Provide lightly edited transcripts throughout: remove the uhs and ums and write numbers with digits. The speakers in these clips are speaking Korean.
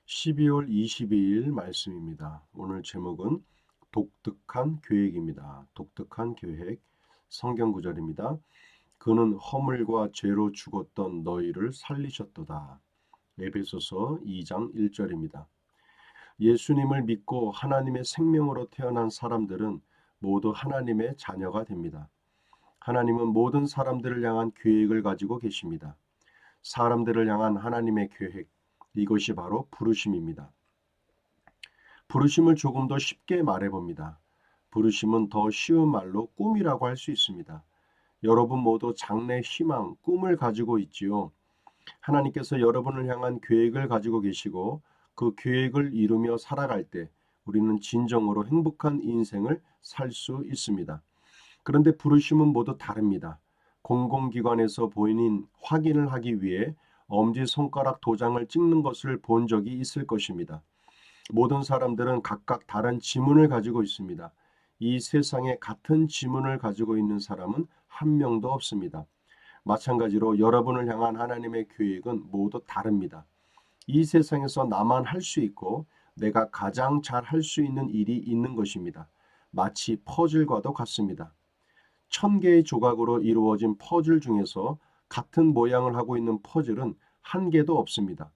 12월 22일 말씀입니다. 오늘 제목은 독특한 계획입니다. 독특한 계획. 성경 구절입니다. 그는 허물과 죄로 죽었던 너희를 살리셨도다. 에베소서 2장 1절입니다. 예수님을 믿고 하나님의 생명으로 태어난 사람들은 모두 하나님의 자녀가 됩니다. 하나님은 모든 사람들을 향한 계획을 가지고 계십니다. 사람들을 향한 하나님의 계획, 이것이 바로 부르심입니다. 부르심을 조금 더 쉽게 말해봅니다. 부르심은 더 쉬운 말로 꿈이라고 할 수 있습니다. 여러분 모두 장래 희망, 꿈을 가지고 있지요. 하나님께서 여러분을 향한 계획을 가지고 계시고 그 계획을 이루며 살아갈 때 우리는 진정으로 행복한 인생을 살 수 있습니다. 그런데 부르심은 모두 다릅니다. 공공기관에서 본인 확인을 하기 위해 엄지손가락 도장을 찍는 것을 본 적이 있을 것입니다. 모든 사람들은 각각 다른 지문을 가지고 있습니다. 이 세상에 같은 지문을 가지고 있는 사람은 한 명도 없습니다. 마찬가지로 여러분을 향한 하나님의 계획은 모두 다릅니다. 이 세상에서 나만 할 수 있고 내가 가장 잘 할 수 있는 일이 있는 것입니다. 마치 퍼즐과도 같습니다. 1000개의 조각으로 이루어진 퍼즐 중에서 같은 모양을 하고 있는 퍼즐은 한 개도 없습니다.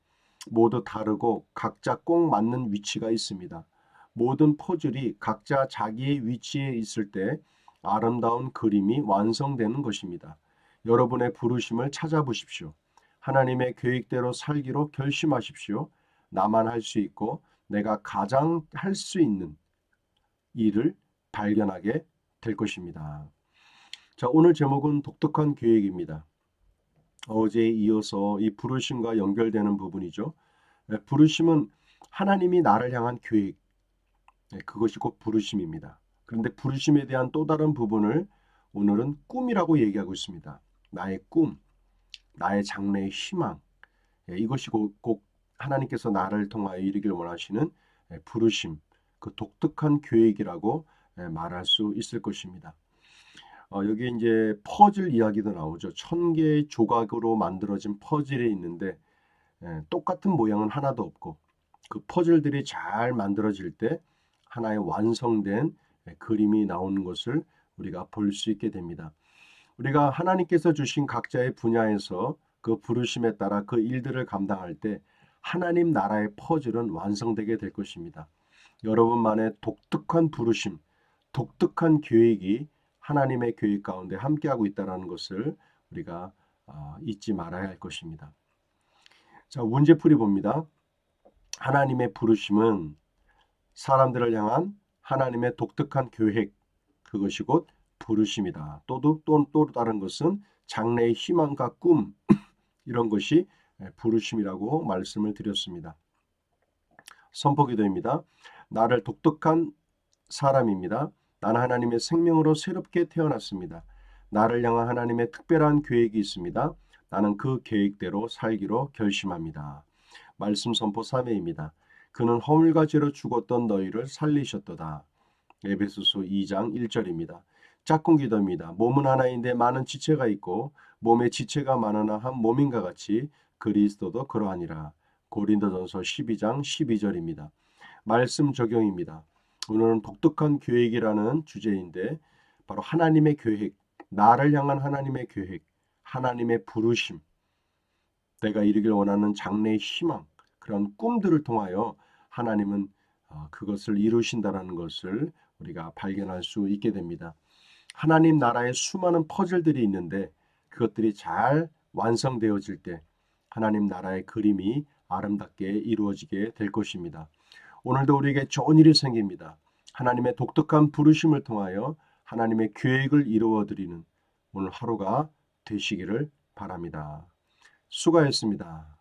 모두 다르고 각자 꼭 맞는 위치가 있습니다. 모든 퍼즐이 각자 자기의 위치에 있을 때 아름다운 그림이 완성되는 것입니다. 여러분의 부르심을 찾아보십시오. 하나님의 계획대로 살기로 결심하십시오. 나만 할 수 있고 내가 가장 할 수 있는 일을 발견하게 될 것입니다. 자, 오늘 제목은 독특한 계획입니다. 어제에 이어서 이 부르심과 연결되는 부분이죠. 부르심은 하나님이 나를 향한 계획, 그것이 곧 부르심입니다. 그런데 부르심에 대한 또 다른 부분을 오늘은 꿈이라고 얘기하고 있습니다. 나의 꿈, 나의 장래의 희망, 이것이 꼭 하나님께서 나를 통하여 이루길 원하시는 부르심, 그 독특한 계획이라고 말할 수 있을 것입니다. 여기 이제 퍼즐 이야기도 나오죠. 1000개의 조각으로 만들어진 퍼즐이 있는데 똑같은 모양은 하나도 없고 그 퍼즐들이 잘 만들어질 때 하나의 완성된 그림이 나오는 것을 우리가 볼 수 있게 됩니다. 우리가 하나님께서 주신 각자의 분야에서 그 부르심에 따라 그 일들을 감당할 때 하나님 나라의 퍼즐은 완성되게 될 것입니다. 여러분만의 독특한 부르심, 독특한 계획이 하나님의 계획 가운데 함께하고 있다는 것을 우리가 잊지 말아야 할 것입니다. 자, 문제풀이 봅니다. 하나님의 부르심은 사람들을 향한 하나님의 독특한 계획, 그것이 곧 부르심이다. 또 다른 것은 장래의 희망과 꿈, 이런 것이 부르심이라고 말씀을 드렸습니다. 선포기도입니다. 나를 독특한 사람입니다. 나는 하나님의 생명으로 새롭게 태어났습니다. 나를 향한 하나님의 특별한 계획이 있습니다. 나는 그 계획대로 살기로 결심합니다. 말씀 선포 3회입니다. 그는 허물과 죄로 죽었던 너희를 살리셨도다. 에베소서 2장 1절입니다. 짝꿍 기도입니다. 몸은 하나인데 많은 지체가 있고 몸에 지체가 많으나 한 몸인가 같이 그리스도도 그러하니라. 고린도전서 12장 12절입니다. 말씀 적용입니다. 오늘은 독특한 계획이라는 주제인데 바로 하나님의 계획, 나를 향한 하나님의 계획, 하나님의 부르심, 내가 이루길 원하는 장래의 희망, 그런 꿈들을 통하여 하나님은 그것을 이루신다라는 것을 우리가 발견할 수 있게 됩니다. 하나님 나라에 수많은 퍼즐들이 있는데 그것들이 잘 완성되어질 때 하나님 나라의 그림이 아름답게 이루어지게 될 것입니다. 오늘도 우리에게 좋은 일이 생깁니다. 하나님의 독특한 부르심을 통하여 하나님의 계획을 이루어 드리는 오늘 하루가 되시기를 바랍니다. 수고하셨습니다.